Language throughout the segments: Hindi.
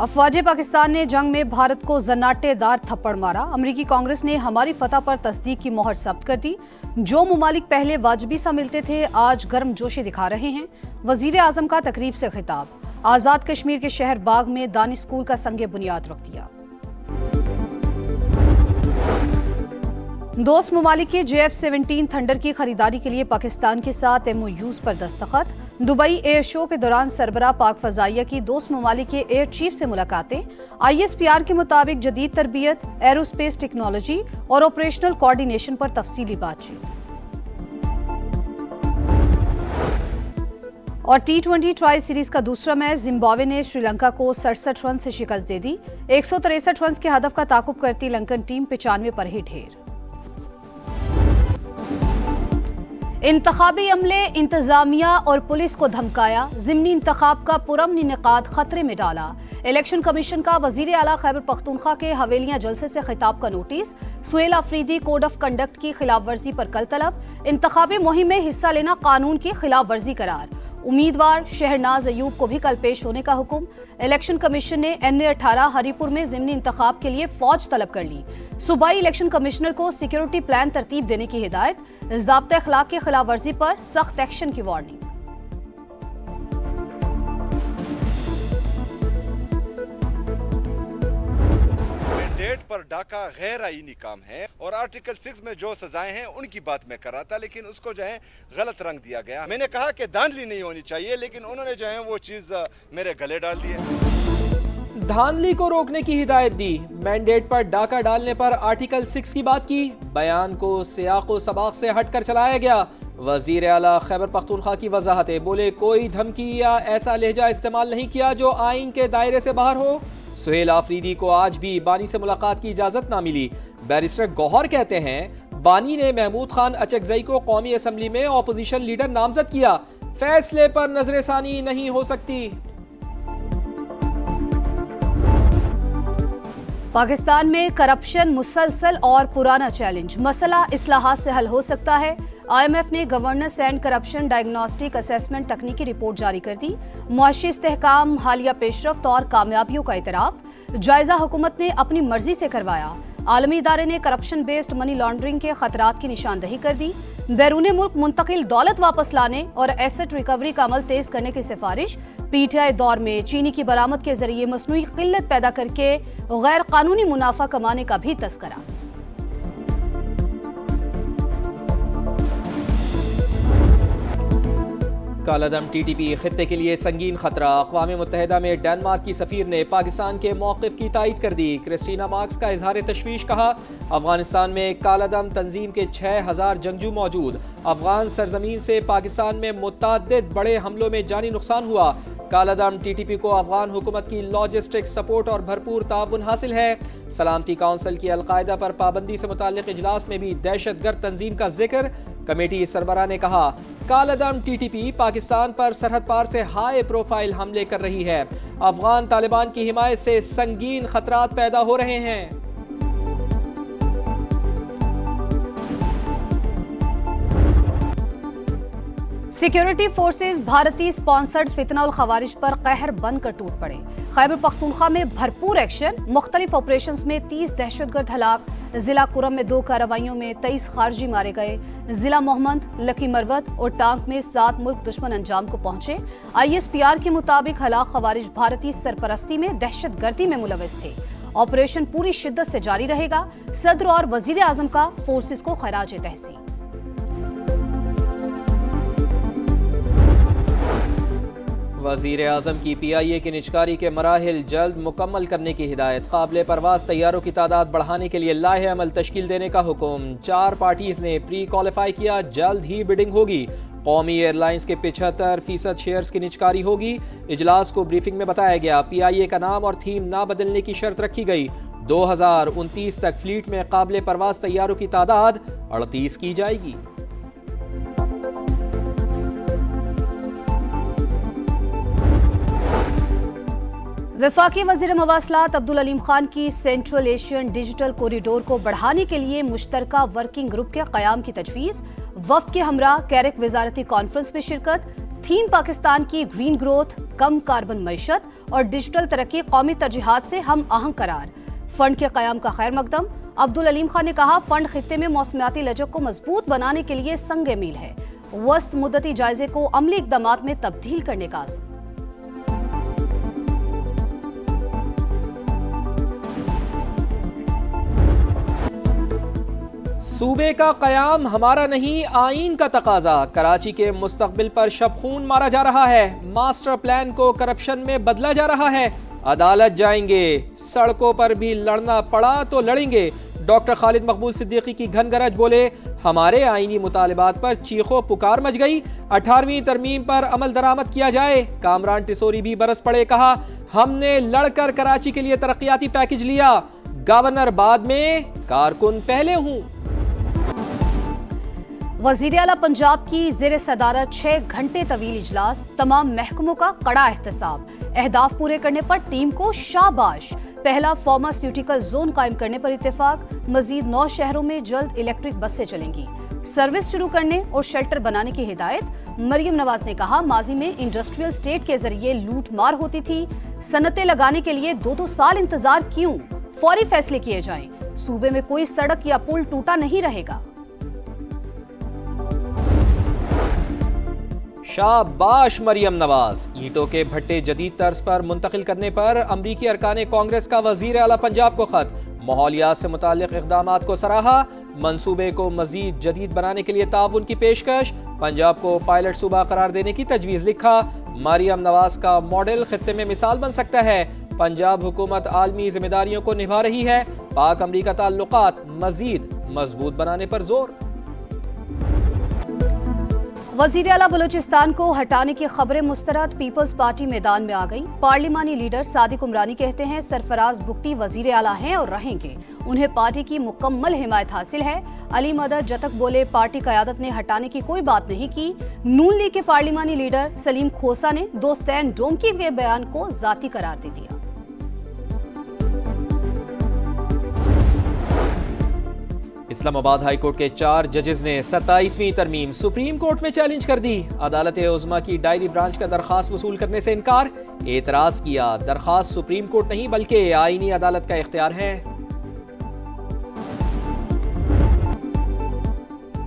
अफवाज पाकिस्तान ने जंग में भारत को जन्नाटेदार थप्पड़ मारा। अमरीकी कांग्रेस ने हमारी फतह पर तस्दीक की मोहर जब्त कर दी। जो मुमालिक पहले वाजबी सा मिलते थे आज गर्मजोशी दिखा रहे हैं। वजीर आजम का तकरीब से खिताब। आजाद कश्मीर के शहर बाग में दानी स्कूल का संगे बुनियाद रख दिया। दोस्त मुमालिक के JF-17 थंडर की खरीदारी के लिए पाकिस्तान के साथ MOUs पर दस्तखत। दुबई एयर शो के दौरान सरबराह पाक फजाइया की दोस्त मुमालिक के एयर चीफ से मुलाकातें। ISPR के मुताबिक जदीद तरबियत, एरोस्पेस टेक्नोलॉजी और ऑपरेशनल कोऑर्डिनेशन पर तफसीली बातचीत। और T20 ट्राई सीरीज का दूसरा मैच जिम्बाब्वे ने श्रीलंका को 67 रन से शिकस्त दे दी। 163 रन के हदफ का ताकुब करती लंकन टीम 95 पर ही ढेर। इंतखाबी अमले, इंतजामिया और पुलिस को धमकाया। ज़िमनी इंतखाब का पुरअमन इनेकाद खतरे में डाला। इलेक्शन कमीशन का वजीर आला खैबर पख्तूनख्वा के हवेलियां जलसे से खिताब का नोटिस। Sohail Afridi code of conduct की खिलाफ वर्जी पर कल तलब। इंतखाबी मुहिम में हिस्सा लेना कानून की खिलाफ वर्जी करार। उम्मीदवार शहरनाज अयूब को भी कल पेश होने का हुक्म। इलेक्शन कमीशन ने NA-18 हरीपुर में ज़िमनी इंतखाब के लिए फौज तलब कर ली। सूबाई इलेक्शन कमिश्नर को सिक्योरिटी प्लान तरतीब देने की हिदायत। ज़ाब्ता अखलाक की खिलाफ वर्जी पर सख्त एक्शन की वार्निंग। मैंडेट पर डाका गैर आईनी काम है और आर्टिकल 6 में जो सजाएं हैं उनकी बात मैं कर रहा था, लेकिन उसको जो है गलत रंग दिया गया। मैंने कहा कि धांधली नहीं होनी चाहिए, लेकिन उन्होंने जो है वो चीज मेरे गले डाल दी है। धांधली को रोकने की हिदायत दी। मैंडेट पर डाका डालने पर आर्टिकल 6 की बात की। बयान को सियाको सबाक से हटकर चलाया गया। वजीर आला खैबर पख्तूनख्वा की वजाहतें। बोले कोई धमकी या ऐसा लहजा इस्तेमाल नहीं किया जो आइन के दायरे से बाहर हो। सुहेल आफरीदी को आज भी बानी से मुलाकात की इजाजत ना मिली। बैरिस्टर गौहर कहते हैं बानी ने महमूद खान अचकजई को कौमी असम्बली में ऑपोजिशन लीडर नामजद किया। फैसले पर नजरसानी नहीं हो सकती। पाकिस्तान में करप्शन मुसलसल और पुराना चैलेंज। मसला इस्लाहात से हल हो सकता है। IMF ने governance and corruption diagnostic assessment तकनीकी रिपोर्ट जारी कर दी। मुआशी इस्तेहकाम, हालिया पेशरफ्त और कामयाबियों का इतराफ। जायजा हुकूमत ने अपनी मर्जी से करवाया। आलमी इदारे ने करप्शन बेस्ड मनी लॉन्ड्रिंग के खतरात की निशानदही कर दी। बैरून मुल्क मुंतकिल दौलत वापस लाने और एसेट रिकवरी का अमल तेज करने की सिफारिश। PTI दौर में चीनी की बरामद के जरिए मसनूई किल्लत पैदा करके गैर कानूनी मुनाफा कमाने का भी तस्करा। कालादम TTP खित्ते के लिए संगीन खतरा। अक़वाम मुत्तहिदा में डेनमार्क की सफ़ीर ने पाकिस्तान के मौक़िफ़ की तायीद कर दी। क्रिस्टीना मार्क्स का इजहार तशवीश। कहा अफगानिस्तान में कालादम तंजीम के 6000 जंगजू मौजूद। अफगान सरजमीन से पाकिस्तान में मुतअद्दिद बड़े हमलों में जानी नुकसान हुआ। कालादम TTP को अफगान हुकूमत की लॉजिस्टिक सपोर्ट और भरपूर ताउन हासिल है। सलामती काउंसिल की अलकायदा पर पाबंदी से मुताल्लिक़ इजलास में भी दहशतगर्द तंजीम का जिक्र। कमेटी सरबराह ने कहा कालादम TTP पाकिस्तान पर सरहद पार से हाई प्रोफाइल हमले कर रही है। अफगान तालिबान की हिमायत से संगीन खतरात पैदा हो रहे हैं। सिक्योरिटी फोर्सेस भारतीय स्पॉन्सर्ड फितना और खवारिज पर कहर बनकर टूट पड़े। खैबर पख्तूनख्वा में भरपूर एक्शन। मुख्तलिफ ऑपरेशंस में 30 दहशतगर्द हलाक। जिला कुरम में 2 कार्रवाइयों में 23 खारजी मारे गए। जिला मोहम्मद, लकी मरवत और टांक में 7 मुल्क दुश्मन अंजाम को पहुंचे। ISPR के मुताबिक हलाक खवारिज भारतीय सरपरस्ती में दहशतगर्दी में मुलविस थे। ऑपरेशन पूरी शिद्दत से जारी रहेगा। सदर और वजीर आजम का फोर्सेस को खराज तहसीन। वज़ीर आज़म की PIA की निजकारी के मराहिल जल्द मुकम्मल करने की हिदायत। काबिल परवाज तैयारों की तादाद बढ़ाने के लिए लाहे अमल तश्कील देने का हुक्म। 4 पार्टीज ने प्री क्वालिफाई किया, जल्द ही बिडिंग होगी। कौमी एयरलाइंस के 75% शेयर्स की निजकारी होगी। इजलास को ब्रीफिंग में बताया गया PIA का नाम और थीम ना बदलने की शर्त रखी गई। 2029 तक फ्लीट में काबिल परवाज तैयारों की तादाद 38 की जाएगी। वफाकी वज़ीर मवासलात अब्दुल अलीम खान की सेंट्रल एशियन डिजिटल कॉरिडोर को बढ़ाने के लिए मुश्तरका वर्किंग ग्रुप के क़याम की तजवीज़। वफ्द के हमरा कैरिक वजारती कॉन्फ्रेंस में शिरकत। थीम पाकिस्तान की ग्रीन ग्रोथ, कम कार्बन मईशत और डिजिटल तरक्की कौमी तरजीहात से हम आहंग करार। फंड के कयाम का खैर मकदम। अब्दुल अलीम खान ने कहा, फंड खित्ते में मौसमियाती लचक को मजबूत बनाने के लिए संग मील है। वस्त मुद्दती जायजे को अमली इकदामात में तब्दील करने का आज़म। सूबे का कयाम हमारा नहीं, आईन का तकाजा। कराची के मुस्तकबिल पर शबखून मारा जा रहा है। मास्टर प्लान को करप्शन में बदला जा रहा है। अदालत जाएंगे, सड़कों पर भी लड़ना पड़ा तो लड़ेंगे। डॉक्टर खालिद मकबूल सिद्दीकी की घनगरज, बोले हमारे आईनी मुतालिबात पर चीखो पुकार मच गई। 18वीं तरमीम पर अमल दरामद किया जाए। कामरान टिसोरी भी बरस पड़े, कहा हमने लड़कर कराची के लिए तरक्याती पैकेज लिया। गवर्नर बाद में, कारकुन पहले हूं। वज़ीर आला पंजाब की ज़ेर सदारत 6 घंटे तवील इजलास, तमाम महकमों का कड़ा एहतसाब। अहदाफ पूरे करने पर टीम को शाबाश। पहला फार्मास्यूटिकल जोन कायम करने पर इत्तेफाक। मजीद 9 शहरों में जल्द इलेक्ट्रिक बसें चलेंगी। सर्विस शुरू करने और शेल्टर बनाने की हिदायत। मरियम नवाज ने कहा, माजी में इंडस्ट्रियल स्टेट के जरिए लूट मार होती थी। सनतें लगाने के लिए 2-2 साल इंतजार क्यों? फौरी फैसले किए जाएं। सूबे में कोई सड़क या पुल टूटा नहीं रहेगा। शाबाश मरियम नवाज। ईंटों के भट्टे जदीद तर्ज पर मुंतकिल करने पर अमरीकी अरकान कांग्रेस का वजीर आला पंजाब को खत। माहौलियात से मुताल्लिक इक़दामात को सराहा। मंसूबे को मजीद जदीद बनाने के लिए ताउन की पेशकश। पंजाब को पायलट सूबा करार देने की तजवीज़ लिखा। मरियम नवाज का मॉडल खित्ते में मिसाल बन सकता है। पंजाब हुकूमत आलमी जिम्मेदारियों को निभा रही है। पाक अमरीका ताल्लुकात मजीद मजबूत बनाने पर जोर। वज़ीर आला बलूचिस्तान को हटाने की खबरें मुस्तरद। पीपल्स पार्टी मैदान में आ गई। पार्लिमानी लीडर सादिक उमरानी कहते हैं, सरफराज भुट्टी वज़ीर आला हैं और रहेंगे। उन्हें पार्टी की मुकम्मल हिमायत हासिल है। अली मदद जतक बोले, पार्टी क़यादत ने हटाने की कोई बात नहीं की। नून लीग के पार्लिमानी लीडर सलीम खोसा ने दोस्तैन डोमकी के बयान को जाती करार दे दिया। इस्लामाबाद हाई कोर्ट के 4 जजेस ने 27वीं तरमीम सुप्रीम कोर्ट में चैलेंज कर दी। अदालत उज़्मा की डायरी ब्रांच का दरखास्त वसूल करने से इनकार। एतराज किया, दरखास्त सुप्रीम कोर्ट नहीं बल्कि आईनी अदालत का इख्तियार है।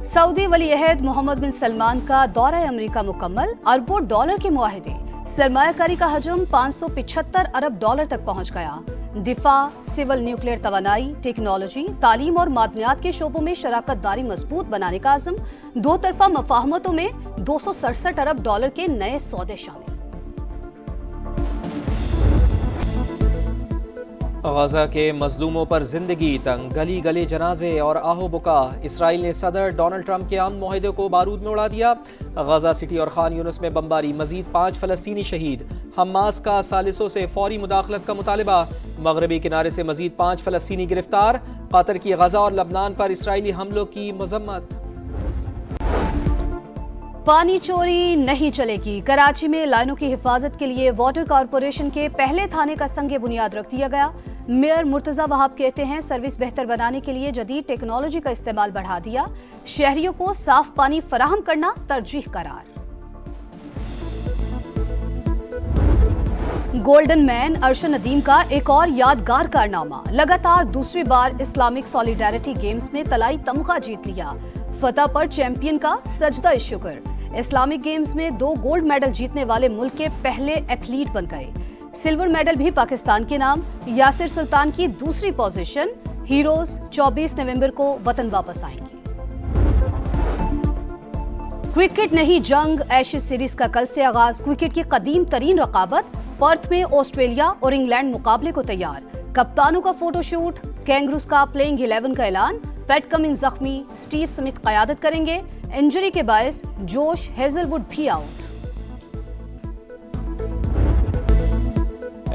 सऊदी वली अहद मोहम्मद बिन सलमान का दौरा अमेरिका मुकम्मल। अरबों डॉलर के मुआहदे। सरमायाकारी का हजम 575 अरब डॉलर तक पहुंच गया। दिफा, सिविल न्यूक्लियर तवानाई, टेक्नोलॉजी, तालीम और मादनियात के शोबों में शराकत दारी मजबूत बनाने का आज़म। 2 तरफा मफाहमतों में 267 अरब डॉलर के नए सौदे शामिल। गजा के मजलूमों पर जिंदगी तंग, गली गले जनाजे और आहो बुका। इसराइल ने सदर डोनाल्ड ट्रंप के अमन मुआहदे को बारूद में उड़ा दिया। गजा सिटी और खान यूनुस में बमबारी, मजीद 5 फलस्तीनी शहीद। हमास का सालिसों से फौरी मुदाखलत का मुतालिबा। मगरबी किनारे से मजीद 5 फलस्तीनी गिरफ्तार। कतर की गजा और लबनान पर इसराइली हमलों की मजम्मत। पानी चोरी नहीं चलेगी। कराची में लाइनों की हिफाजत के लिए वाटर कॉरपोरेशन के पहले थाने का संग बुनियाद रख दिया गया। मेयर मुर्तजा वहाब कहते हैं, सर्विस बेहतर बनाने के लिए जदीद टेक्नोलॉजी का इस्तेमाल बढ़ा दिया। शहरियों को साफ पानी फराहम करना तरजीह करार। गोल्डन मैन अरशद नदीम का एक और यादगार कारनामा। लगातार दूसरी बार इस्लामिक सॉलिडारिटी गेम्स में तलाई तमगा जीत लिया। फतह पर चैंपियन का सजदा शुक्र। इस्लामिक गेम्स में 2 गोल्ड मेडल जीतने वाले मुल्क के पहले एथलीट बन गए। सिल्वर मेडल भी पाकिस्तान के नाम। यासिर सुल्तान की दूसरी पोजीशन। हीरोज 24 नवंबर को वतन वापस आएंगे। क्रिकेट नहीं जंग, एशेज सीरीज का कल से आगाज। क्रिकेट की कदीम तरीन रकाबत। पर्थ में ऑस्ट्रेलिया और इंग्लैंड मुकाबले को तैयार। कप्तानों का फोटोशूट। कैंगरूज का प्लेइंग 11 का ऐलान। पैट कमिंस जख्मी, स्टीव स्मिथ क़यादत करेंगे। इंजरी के बायस जोश हेजलवुड भी आउट।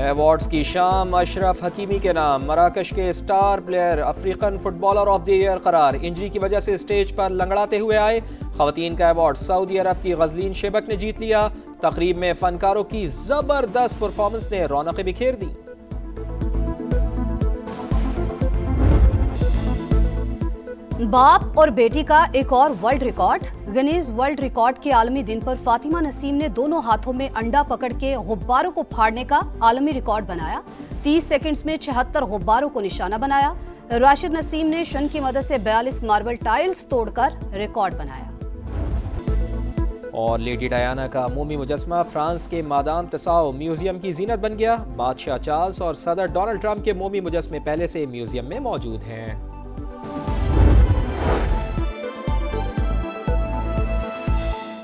अवार्ड्स की शाम, अशरफ हकीमी के नाम मराकश के star player African footballer of the year करार। इंजरी की वजह से स्टेज पर लंगड़ाते हुए आए। खवातीन का अवार्ड सऊदी अरब की गजलीन शेबक ने जीत लिया। तकरीब में फनकारों की जबरदस्त परफॉर्मेंस ने रौनकें बिखेर दी। बाप और बेटी का एक और world record. Guinness world record के आलमी दिन पर फातिमा नसीम ने दोनों हाथों में अंडा पकड़ के गुब्बारों को फाड़ने का आलमी रिकॉर्ड बनाया। 30 सेकंड्स में 76 गुब्बारों को निशाना बनाया। राशिद नसीम ने शन की मदद से 42 मार्बल टाइल्स तोड़कर रिकॉर्ड बनाया। और लेडी डायना का मोमी मुजस्मा फ्रांस के मादाम तसाओ म्यूजियम की जीनत बन गया। बादशाह चार्ल्स और सदर डोनाल्ड ट्रंप के मोमी मुजस्मे पहले से म्यूजियम में मौजूद हैं।